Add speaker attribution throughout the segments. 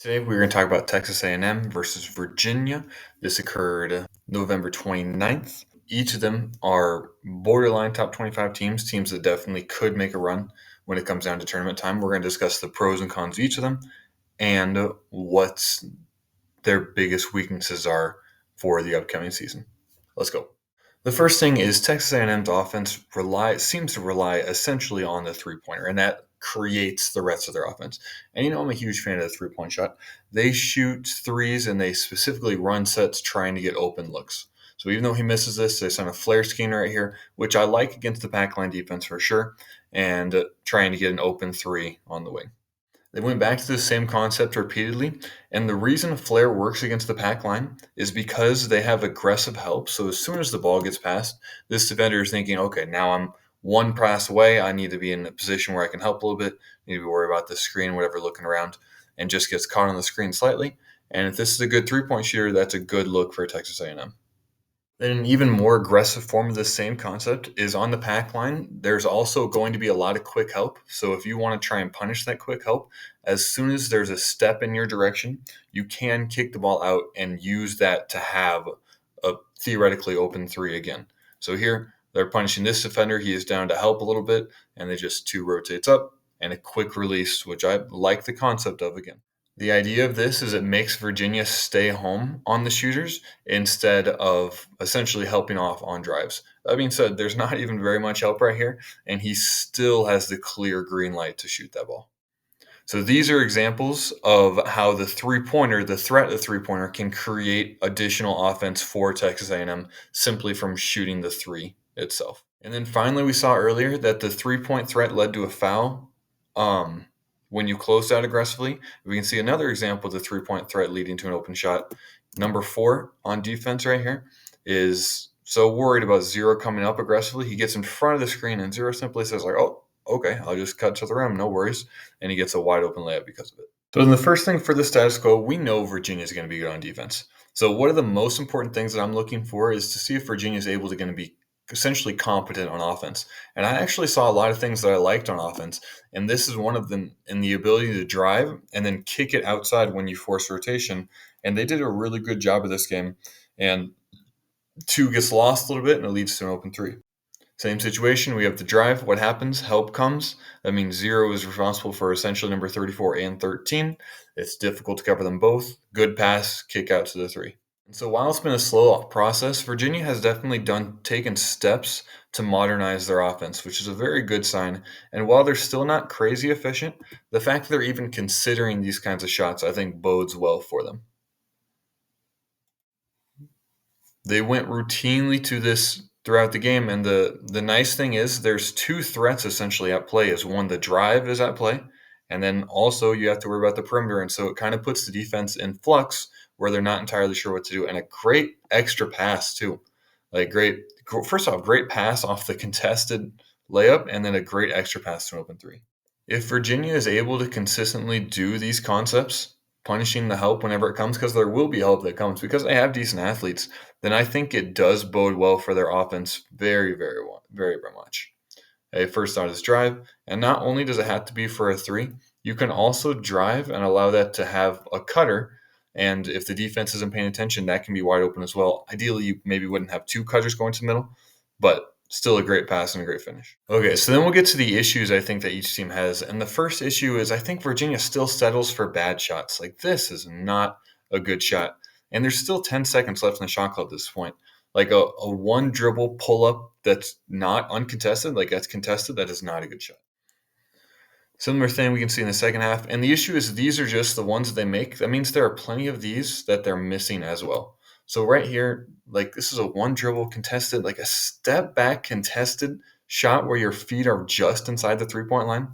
Speaker 1: Today we're going to talk about Texas A&M versus Virginia. This occurred November 29th. Each of them are borderline top 25 teams that definitely could make a run when it comes down to tournament time. We're going to discuss the pros and cons of each of them and what their biggest weaknesses are for the upcoming season. Let's go. The first thing is Texas A&M's offense seems to rely essentially on the three-pointer, and that creates the rest of their offense. And I'm a huge fan of the three-point shot. They shoot threes, and they specifically run sets trying to get open looks. So even though he misses this, they send a flare scheme right here, which I like against the pack line defense for sure, and trying to get an open three on the wing. They went back to the same concept repeatedly, and the reason flare works against the pack line is because they have aggressive help. So as soon as the ball gets passed, this defender is thinking, okay, now I'm one pass away. I need to be in a position where I can help a little bit. I need to worry about the screen, whatever, looking around, and just gets caught on the screen slightly. And if this is a good three-point shooter, that's a good look for Texas A&M. Then an even more aggressive form of the same concept is on the pack line. There's also going to be a lot of quick help. So if you want to try and punish that quick help, as soon as there's a step in your direction, you can kick the ball out and use that to have a theoretically open three again. So here they're punishing this defender. He is down to help a little bit, and they just two rotates up and a quick release, which I like the concept of again. The idea of this is it makes Virginia stay home on the shooters instead of essentially helping off on drives. That being said, there's not even very much help right here, and he still has the clear green light to shoot that ball. So these are examples of how the three-pointer, the threat of the three-pointer, can create additional offense for Texas A&M simply from shooting the three itself. And then finally, we saw earlier that the three-point threat led to a foul. When you closed out aggressively, we can see another example of the three-point threat leading to an open shot. Number 4 on defense right here is so worried about Zero coming up aggressively. He gets in front of the screen, and Zero simply says, oh, okay, I'll just cut to the rim, no worries. And he gets a wide open layup because of it. So the first thing for the status quo, we know Virginia is going to be good on defense. So one of the most important things that I'm looking for is to see if Virginia is able to going to be essentially competent on offense. And I actually saw a lot of things that I liked on offense. And this is one of them in the ability to drive and then kick it outside when you force rotation. And they did a really good job of this game. And 2 gets lost a little bit and it leads to an open 3. Same situation. We have the drive. What happens? Help comes. That means Zero is responsible for essentially number 34 and 13. It's difficult to cover them both. Good pass, kick out to the 3. So while it's been a slow process, Virginia has definitely taken steps to modernize their offense, which is a very good sign. And while they're still not crazy efficient, the fact that they're even considering these kinds of shots, I think, bodes well for them. They went routinely to this throughout the game, and the nice thing is there's 2 threats essentially at play. Is one, the drive is at play, and then also you have to worry about the perimeter, and so it kind of puts the defense in flux where they're not entirely sure what to do. And a great extra pass too, first off, great pass off the contested layup, and then a great extra pass to an open 3. If Virginia is able to consistently do these concepts, punishing the help whenever it comes, because there will be help that comes because they have decent athletes, then I think it does bode well for their offense very, very, very, very much. First thought is drive, and not only does it have to be for a 3, you can also drive and allow that to have a cutter, and if the defense isn't paying attention, that can be wide open as well. Ideally, you maybe wouldn't have 2 cutters going to the middle, but still a great pass and a great finish. Okay, so then we'll get to the issues I think that each team has, and the first issue is I think Virginia still settles for bad shots. Like, this is not a good shot. And there's still 10 seconds left in the shot clock at this point. Like a one dribble pull up that's not uncontested, like that's contested, that is not a good shot. Similar thing we can see in the second half. And the issue is these are just the ones that they make. That means there are plenty of these that they're missing as well. So right here, like this is a one dribble contested, like a step back contested shot where your feet are just inside the 3-point line.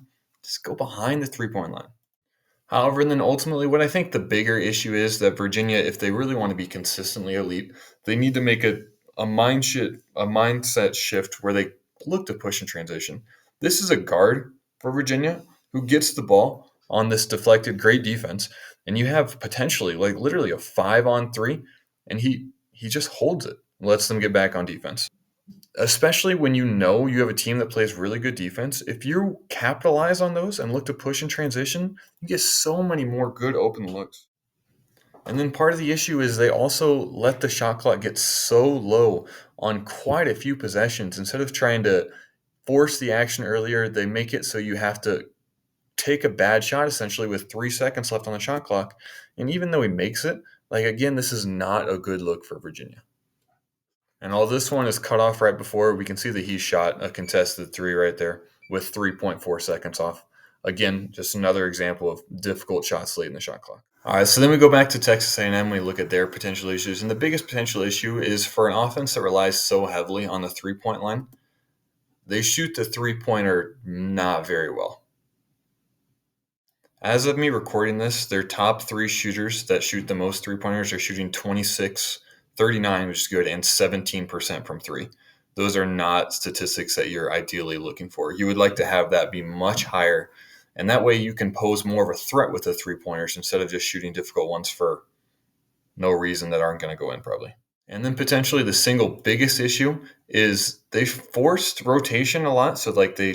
Speaker 1: Just go behind the 3-point line. However, then ultimately, what I think the bigger issue is that Virginia, if they really want to be consistently elite, they need to make a mindset shift where they look to push in transition. This is a guard for Virginia who gets the ball on this deflected great defense, and you have potentially like literally a 5-on-3, and he just holds it, lets them get back on defense. especially when you know you have a team that plays really good defense. If you capitalize on those and look to push in transition, you get so many more good open looks. And then part of the issue is they also let the shot clock get so low on quite a few possessions. Instead of trying to force the action earlier, they make it so you have to take a bad shot essentially with 3 seconds left on the shot clock. And even though he makes it, like again, this is not a good look for Virginia. And all this one is cut off right before we can see that he shot a contested three right there with 3.4 seconds off. Again, just another example of difficult shots late in the shot clock. All right, so then we go back to Texas A&M. We look at their potential issues, and the biggest potential issue is for an offense that relies so heavily on the three-point line. They shoot the three-pointer not very well. As of me recording this, their top three shooters that shoot the most three-pointers are shooting 26, 39, which is good, and 17% from three. Those are not statistics that you're ideally looking for. You would like to have that be much higher, and that way you can pose more of a threat with the three-pointers instead of just shooting difficult ones for no reason that aren't going to go in probably. And then potentially the single biggest issue is they forced rotation a lot. So like they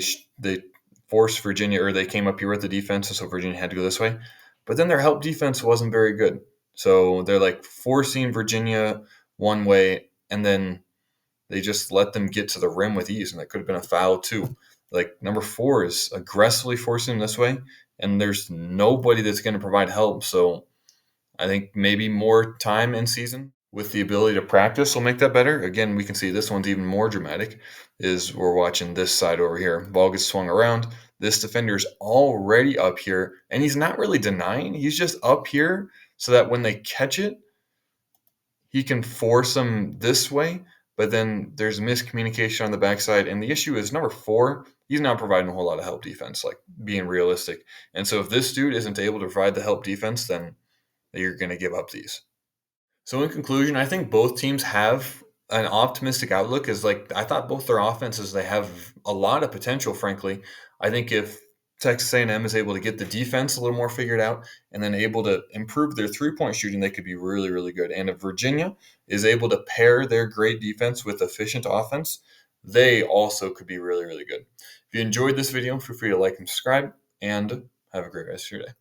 Speaker 1: forced Virginia, or they came up here with the defense, so Virginia had to go this way. But then their help defense wasn't very good. So they're like forcing Virginia one way, and then they just let them get to the rim with ease, and that could have been a foul too. Like number 4 is aggressively forcing them this way, and there's nobody that's going to provide help. So I think maybe more time in season with the ability to practice will make that better. Again, we can see this one's even more dramatic. Is we're watching this side over here. Ball gets swung around. This defender's already up here, and he's not really denying. He's just up here so that when they catch it, he can force them this way. But then there's miscommunication on the backside. And the issue is number 4, he's not providing a whole lot of help defense, like being realistic. And so if this dude isn't able to provide the help defense, then you're going to give up these. So in conclusion, I think both teams have an optimistic outlook. Is like I thought both their offenses, they have a lot of potential. Frankly, I think if Texas A&M is able to get the defense a little more figured out and then able to improve their three-point shooting, they could be really, really good. And if Virginia is able to pair their great defense with efficient offense, they also could be really, really good. If you enjoyed this video, feel free to like and subscribe, and have a great rest of your day.